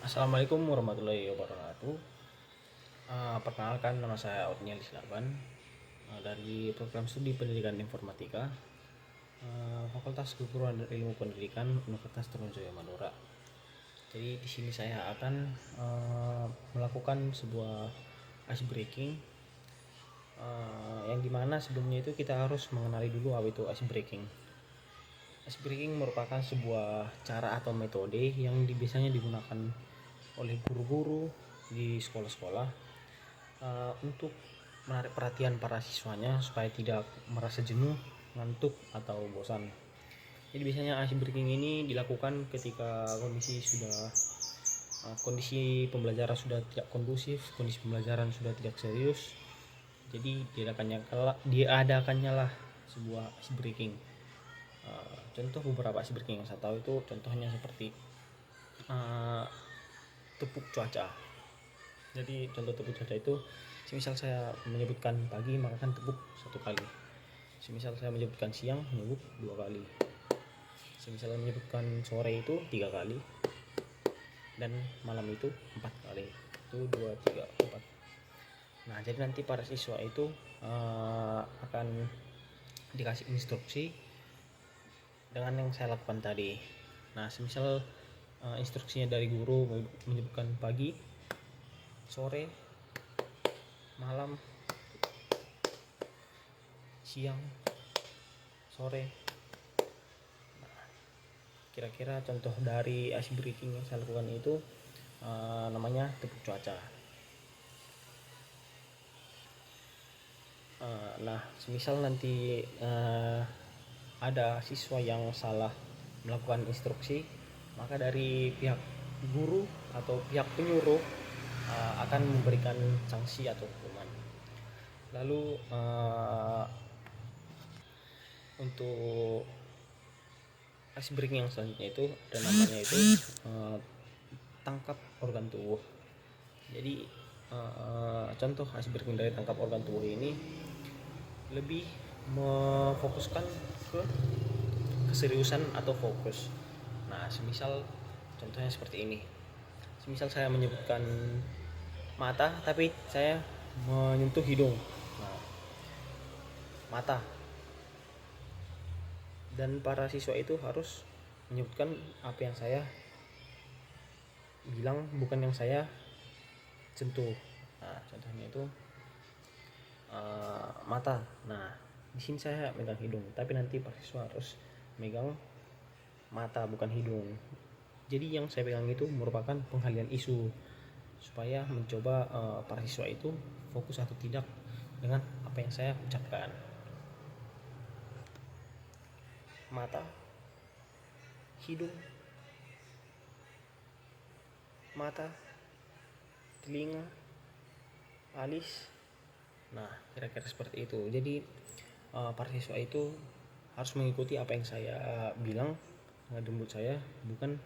Assalamualaikum warahmatullahi wabarakatuh. Perkenalkan, nama saya Otniel Islaban, dari program studi Pendidikan Informatika, Fakultas Keguruan dan Ilmu Pendidikan Universitas Trunojoyo Madura. Jadi di sini saya akan melakukan sebuah ice breaking, yang dimana sebelumnya itu kita harus mengenali dulu apa itu ice breaking. Ice breaking merupakan sebuah cara atau metode yang biasanya digunakan oleh guru-guru di sekolah-sekolah untuk menarik perhatian para siswanya supaya tidak merasa jenuh, ngantuk, atau bosan. Jadi biasanya ice breaking ini dilakukan ketika kondisi pembelajaran sudah tidak kondusif, kondisi pembelajaran sudah tidak serius. Jadi diadakannya lah sebuah ice breaking. Contoh beberapa ice breaking yang saya tahu itu contohnya seperti tepuk cuaca. Jadi contoh tepuk cuaca itu, semisal saya menyebutkan pagi maka kan tepuk 1 kali. Semisal saya menyebutkan siang, menyebut 2 kali. Semisal menyebutkan sore itu 3 kali, dan malam itu 4 kali. Itu 2, 3, 4. Nah, jadi nanti para siswa itu akan dikasih instruksi dengan yang saya lakukan tadi. Nah, semisal instruksinya dari guru menyebutkan pagi, sore, malam, siang, sore. Kira-kira contoh dari ice breaking yang saya lakukan itu namanya tepuk cuaca. Nah, semisal nanti ada siswa yang salah melakukan instruksi, maka dari pihak guru atau pihak penyuruh akan memberikan sanksi atau hukuman. Lalu untuk ice breaking yang selanjutnya itu ada namanya itu tangkap organ tubuh. Jadi contoh ice breaking dari tangkap organ tubuh ini lebih memfokuskan ke keseriusan atau fokus. Nah, semisal contohnya seperti ini. Semisal saya menyebutkan mata tapi saya menyentuh hidung. Nah, mata. Dan para siswa itu harus menyebutkan apa yang saya bilang, bukan yang saya sentuh. Nah, contohnya itu mata. Nah, di sini saya megang hidung, tapi nanti para siswa harus megang mata bukan hidung. Jadi yang saya pegang itu merupakan penghalian isu supaya mencoba para siswa itu fokus atau tidak dengan apa yang saya ucapkan. Mata, hidung, mata, telinga, alis. Nah, kira-kira seperti itu. Jadi para siswa itu harus mengikuti apa yang saya bilang dengan mulut saya, bukan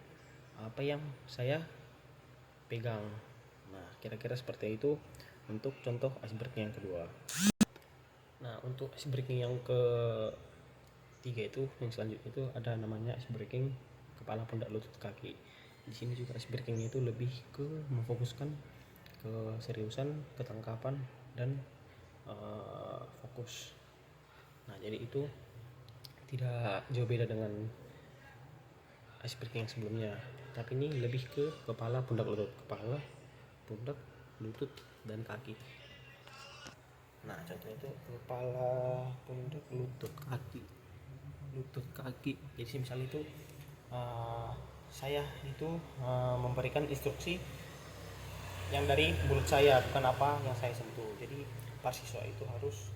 apa yang saya pegang. Nah, kira-kira seperti itu untuk contoh ice breaking yang kedua. Nah, untuk ice breaking yang ketiga itu, yang selanjutnya itu ada namanya ice breaking kepala, pundak, lutut, kaki. Di sini juga ice breaking itu lebih ke memfokuskan keseriusan, ketangkapan, dan fokus. Nah, jadi itu tidak jauh beda dengan ice breaking yang sebelumnya, tapi ini lebih ke kepala, pundak, lutut, kepala, pundak, lutut, dan kaki. Nah, contohnya itu kepala, pundak, lutut, kaki. Jadi misalnya itu saya itu memberikan instruksi yang dari mulut saya, bukan apa yang saya sentuh. Jadi para siswa itu harus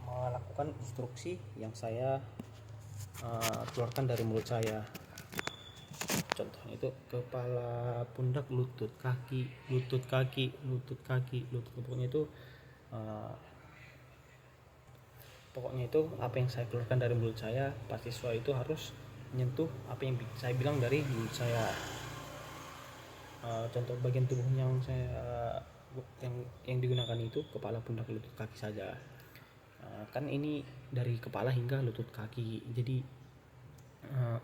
melakukan instruksi yang saya keluarkan dari mulut saya. Contohnya itu kepala, pundak, lutut, kaki, lutut, kaki, lutut, kaki, lutut. Pokoknya itu apa yang saya keluarkan dari mulut saya, para siswa itu harus menyentuh apa yang saya bilang dari mulut saya. Contoh bagian tubuh yang digunakan itu kepala, pundak, lutut, kaki saja. Kan ini dari kepala hingga lutut kaki, jadi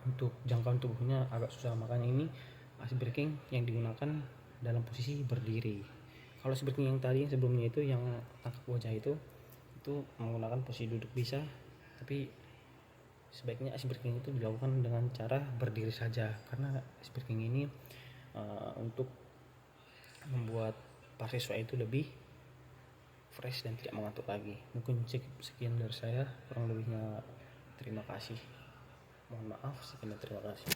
untuk jangkauan tubuhnya agak susah, makanya ini ice breaking yang digunakan dalam posisi berdiri. Kalau ice breaking yang tadi yang sebelumnya itu yang tangkap wajah itu menggunakan posisi duduk bisa, tapi sebaiknya ice breaking itu dilakukan dengan cara berdiri saja, karena ice breaking ini untuk membuat para siswa itu lebih fresh dan tidak mengantuk lagi. Mungkin sekian dari saya, kurang lebihnya terima kasih, mohon maaf, sekian dan terima kasih.